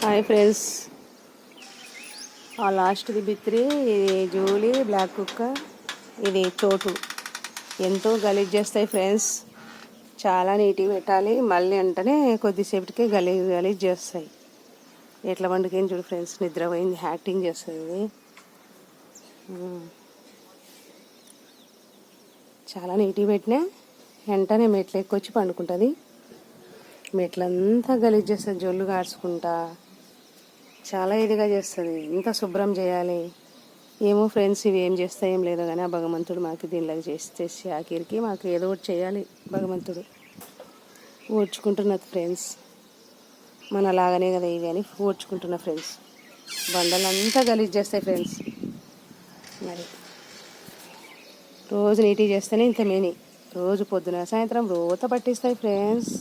Hi friends, ఆ లాస్ట్ది బిత్రి, ఇది Julie, black కుక్క, ఇది చోటు. ఎంతో గలీజ్ చేస్తాయి ఫ్రెండ్స్. చాలా నీట్గా పెట్టాలి, మళ్ళీ అంటేనే కొద్దిసేపటికే గలీజ్ చేస్తాయి. ఎట్లా వండుకేం చూడు ఫ్రెండ్స్, నిద్రపోయింది, యాక్టింగ్ చేస్తుంది. చాలా నీట్గా పెట్టినా వెంటనే మెట్లు ఎక్కొచ్చి పండుకుంటుంది. మెట్లంతా గలీజ్ చేస్తుంది, జొల్లు కార్చుకుంటా చాలా ఇదిగా చేస్తుంది. ఇంత శుభ్రం చేయాలి ఏమో ఫ్రెండ్స్, ఇవి ఏం చేస్తా ఏం లేదు కానీ ఆ భగవంతుడు మాకు దీనిలాగా చేసి ఆఖరికి మాకు ఏదో ఒకటి చేయాలి. భగవంతుడు ఓడ్చుకుంటున్నది ఫ్రెండ్స్, మన లాగానే కదా ఇవి అని ఓడ్చుకుంటున్నా ఫ్రెండ్స్. బండలంతా గలీజ్ చేస్తాయి ఫ్రెండ్స్. మరి రోజు నీట్గా చేస్తేనే ఇంత మేని, రోజు పొద్దున సాయంత్రం రోత పట్టిస్తాయి ఫ్రెండ్స్.